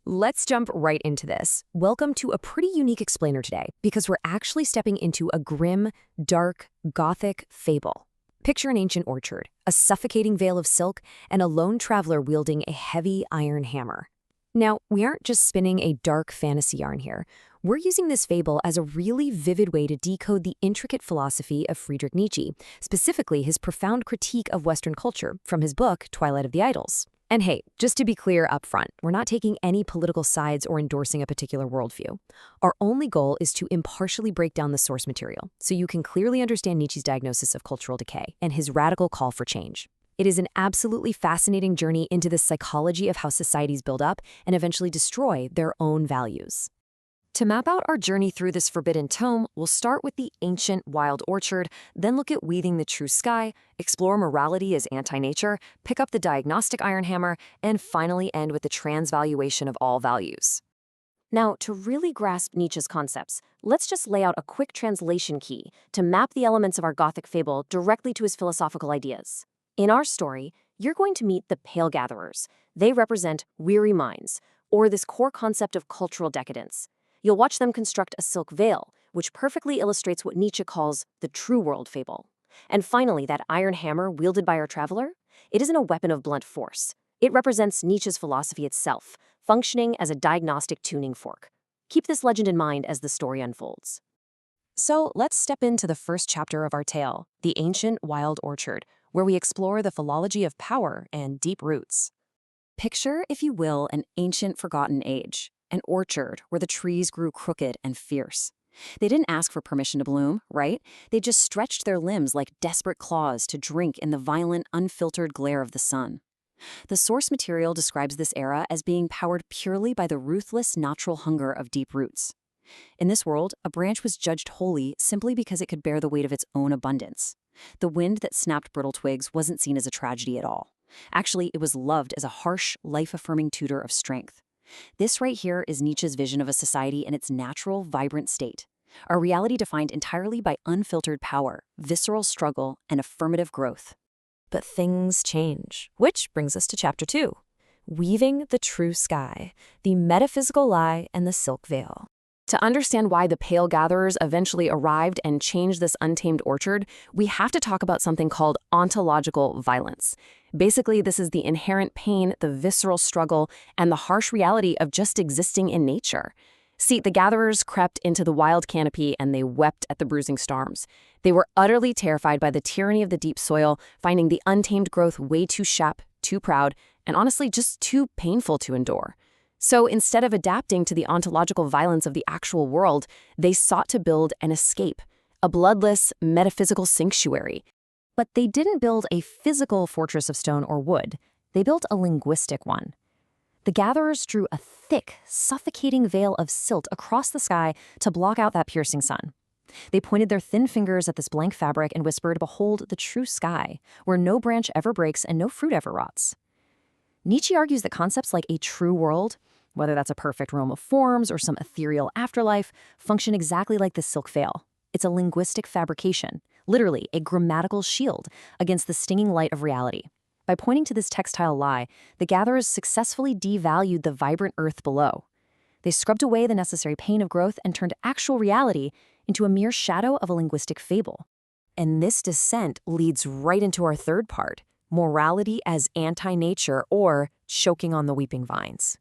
Let's jump right into this. Welcome to a pretty unique explainer today, because we're actually stepping into a grim, dark, gothic fable. Picture an ancient orchard, a suffocating veil of silk, and a lone traveler wielding a heavy iron hammer. Now, we aren't just spinning a dark fantasy yarn here. We're using this fable as a really vivid way to decode the intricate philosophy of Friedrich Nietzsche, specifically his profound critique of Western culture from his book, Twilight of the Idols. And hey, just to be clear up front, we're not taking any political sides or endorsing a particular worldview. Our only goal is to impartially break down the source material so you can clearly understand Nietzsche's diagnosis of cultural decay and his radical call for change. It is an absolutely fascinating journey into the psychology of how societies build up and eventually destroy their own values. To map out our journey through this forbidden tome, we'll start with the ancient wild orchard, then look at weaving the true sky, explore morality as anti-nature, pick up the diagnostic iron hammer, and finally end with the transvaluation of all values. Now, to really grasp Nietzsche's concepts, let's just lay out a quick translation key to map the elements of our Gothic fable directly to his philosophical ideas. In our story, you're going to meet the Pale Gatherers. They represent weary minds, or this core concept of cultural decadence. You'll watch them construct a silk veil, which perfectly illustrates what Nietzsche calls the true world fable. And finally, that iron hammer wielded by our traveler? It isn't a weapon of blunt force. It represents Nietzsche's philosophy itself, functioning as a diagnostic tuning fork. Keep this legend in mind as the story unfolds. So let's step into the first chapter of our tale, The Ancient Wild Orchard, where we explore the philology of power and deep roots. Picture, if you will, an ancient forgotten age. An orchard where the trees grew crooked and fierce. They didn't ask for permission to bloom, right? They just stretched their limbs like desperate claws to drink in the violent, unfiltered glare of the sun. The source material describes this era as being powered purely by the ruthless natural hunger of deep roots. In this world, a branch was judged holy simply because it could bear the weight of its own abundance. The wind that snapped brittle twigs wasn't seen as a tragedy at all. Actually, it was loved as a harsh, life-affirming tutor of strength. This right here is Nietzsche's vision of a society in its natural, vibrant state, a reality defined entirely by unfiltered power, visceral struggle, and affirmative growth. But things change, which brings us to Chapter 2, Weaving the True Sky, the Metaphysical Lie and the Silk Veil. To understand why the Pale Gatherers eventually arrived and changed this untamed orchard, we have to talk about something called ontological violence. Basically, this is the inherent pain, the visceral struggle, and the harsh reality of just existing in nature. See, the gatherers crept into the wild canopy and they wept at the bruising storms. They were utterly terrified by the tyranny of the deep soil, finding the untamed growth way too sharp, too proud, and honestly just too painful to endure. So instead of adapting to the ontological violence of the actual world, they sought to build an escape, a bloodless, metaphysical sanctuary. But they didn't build a physical fortress of stone or wood. They built a linguistic one. The gatherers drew a thick, suffocating veil of silt across the sky to block out that piercing sun. They pointed their thin fingers at this blank fabric and whispered, "Behold the true sky, where no branch ever breaks and no fruit ever rots." Nietzsche argues that concepts like a true world, whether that's a perfect realm of forms or some ethereal afterlife, function exactly like the silk veil. It's a linguistic fabrication, literally a grammatical shield against the stinging light of reality. By pointing to this textile lie, the gatherers successfully devalued the vibrant earth below. They scrubbed away the necessary pain of growth and turned actual reality into a mere shadow of a linguistic fable. And this descent leads right into our third part, morality as anti-nature, or choking on the weeping vines.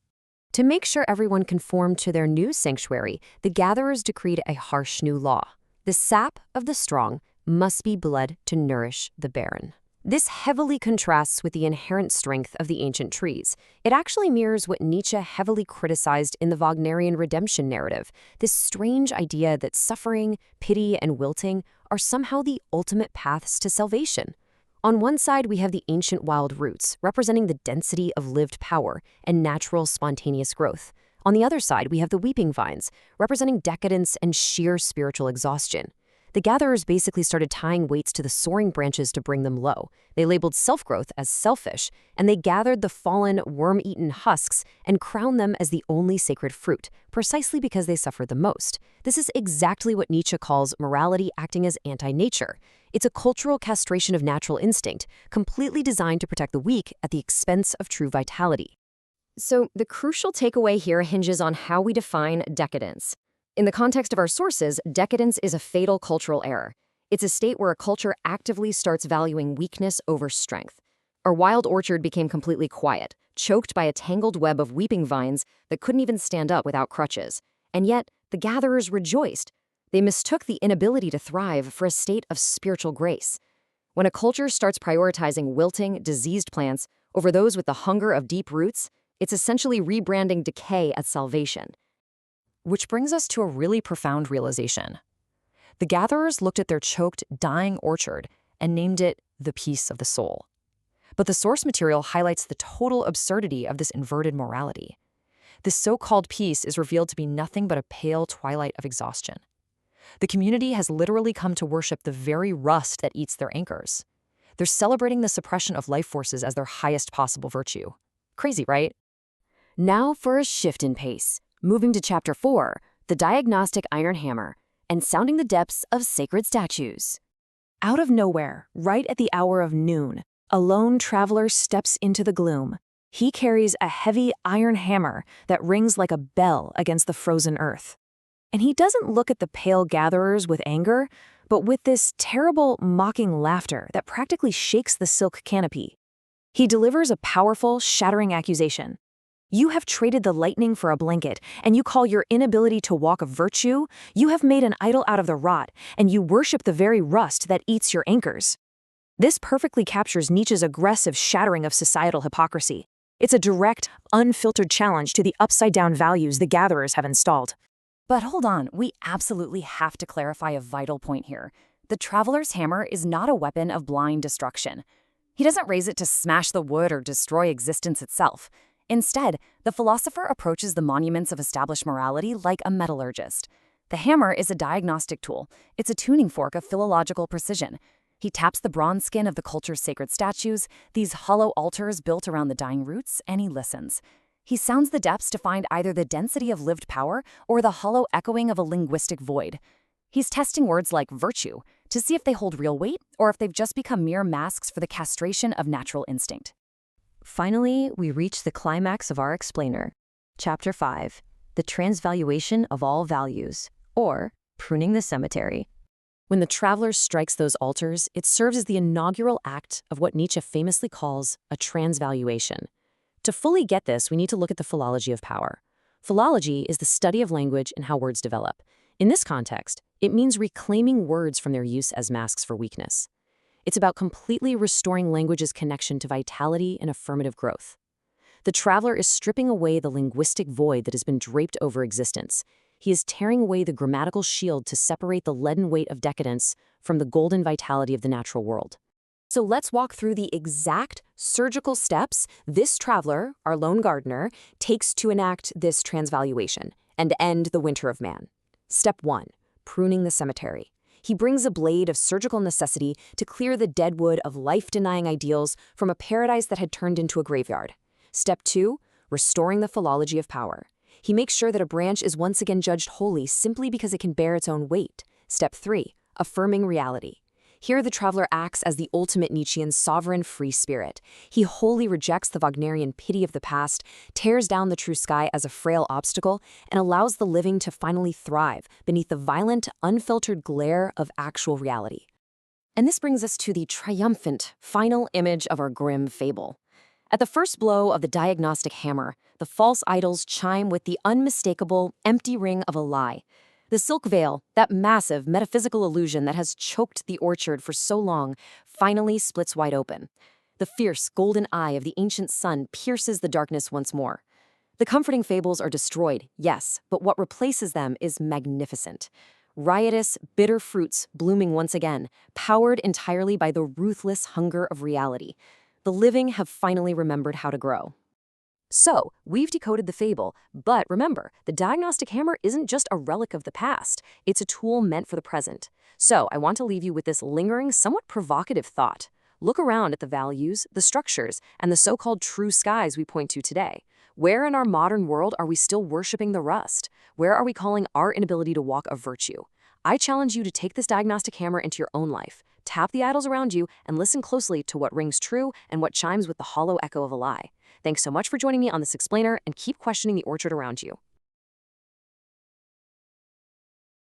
To make sure everyone conformed to their new sanctuary, the gatherers decreed a harsh new law. The sap of the strong must be bled to nourish the barren. This heavily contrasts with the inherent strength of the ancient trees. It actually mirrors what Nietzsche heavily criticized in the Wagnerian redemption narrative, this strange idea that suffering, pity, and wilting are somehow the ultimate paths to salvation. On one side, we have the ancient wild roots, representing the density of lived power and natural spontaneous growth. On the other side, we have the weeping vines, representing decadence and sheer spiritual exhaustion. The gatherers basically started tying weights to the soaring branches to bring them low. They labeled self-growth as selfish, and they gathered the fallen, worm-eaten husks and crowned them as the only sacred fruit, precisely because they suffered the most. This is exactly what Nietzsche calls morality acting as anti-nature. It's a cultural castration of natural instinct, completely designed to protect the weak at the expense of true vitality. So, the crucial takeaway here hinges on how we define decadence. In the context of our sources, decadence is a fatal cultural error. It's a state where a culture actively starts valuing weakness over strength. Our wild orchard became completely quiet, choked by a tangled web of weeping vines that couldn't even stand up without crutches. And yet, the gatherers rejoiced. They mistook the inability to thrive for a state of spiritual grace. When a culture starts prioritizing wilting, diseased plants over those with the hunger of deep roots, it's essentially rebranding decay as salvation. Which brings us to a really profound realization. The gatherers looked at their choked, dying orchard and named it the peace of the soul. But the source material highlights the total absurdity of this inverted morality. This so-called peace is revealed to be nothing but a pale twilight of exhaustion. The community has literally come to worship the very rust that eats their anchors. They're celebrating the suppression of life forces as their highest possible virtue. Crazy, right? Now for a shift in pace, moving to Chapter 4, the diagnostic iron hammer, and sounding the depths of sacred statues. Out of nowhere, right at the hour of noon, a lone traveler steps into the gloom. He carries a heavy iron hammer that rings like a bell against the frozen earth. And he doesn't look at the pale gatherers with anger, but with this terrible, mocking laughter that practically shakes the silk canopy. He delivers a powerful, shattering accusation. You have traded the lightning for a blanket, and you call your inability to walk a virtue? You have made an idol out of the rot, and you worship the very rust that eats your anchors. This perfectly captures Nietzsche's aggressive shattering of societal hypocrisy. It's a direct, unfiltered challenge to the upside-down values the gatherers have installed. But hold on, we absolutely have to clarify a vital point here. The traveler's hammer is not a weapon of blind destruction. He doesn't raise it to smash the wood or destroy existence itself. Instead, the philosopher approaches the monuments of established morality like a metallurgist. The hammer is a diagnostic tool. It's a tuning fork of philological precision. He taps the bronze skin of the culture's sacred statues, these hollow altars built around the dying roots, and he listens. He sounds the depths to find either the density of lived power or the hollow echoing of a linguistic void. He's testing words like virtue to see if they hold real weight or if they've just become mere masks for the castration of natural instinct. Finally, we reach the climax of our explainer. Chapter 5, The Transvaluation of All Values, or Pruning the Cemetery. When the traveler strikes those altars, it serves as the inaugural act of what Nietzsche famously calls a transvaluation. To fully get this, we need to look at the philology of power. Philology is the study of language and how words develop. In this context, it means reclaiming words from their use as masks for weakness. It's about completely restoring language's connection to vitality and affirmative growth. The traveler is stripping away the linguistic void that has been draped over existence. He is tearing away the grammatical shield to separate the leaden weight of decadence from the golden vitality of the natural world. So let's walk through the exact surgical steps this traveler, our lone gardener, takes to enact this transvaluation and end the winter of man. Step 1, pruning the cemetery. He brings a blade of surgical necessity to clear the dead wood of life-denying ideals from a paradise that had turned into a graveyard. Step 2, restoring the philology of power. He makes sure that a branch is once again judged holy simply because it can bear its own weight. Step 3, affirming reality. Here the traveler acts as the ultimate Nietzschean sovereign free spirit. He wholly rejects the Wagnerian pity of the past, tears down the true sky as a frail obstacle, and allows the living to finally thrive beneath the violent, unfiltered glare of actual reality. And this brings us to the triumphant, final image of our grim fable. At the first blow of the diagnostic hammer, the false idols chime with the unmistakable, empty ring of a lie. The silk veil, that massive metaphysical illusion that has choked the orchard for so long, finally splits wide open. The fierce golden eye of the ancient sun pierces the darkness once more. The comforting fables are destroyed, yes, but what replaces them is magnificent. Riotous, bitter fruits blooming once again, powered entirely by the ruthless hunger of reality. The living have finally remembered how to grow. So, we've decoded the fable, but remember, the diagnostic hammer isn't just a relic of the past, it's a tool meant for the present. So, I want to leave you with this lingering, somewhat provocative thought. Look around at the values, the structures, and the so-called true skies we point to today. Where in our modern world are we still worshiping the rust? Where are we calling our inability to walk a virtue? I challenge you to take this diagnostic hammer into your own life. Tap the idols around you and listen closely to what rings true and what chimes with the hollow echo of a lie. Thanks so much for joining me on this explainer, and keep questioning the orchard around you.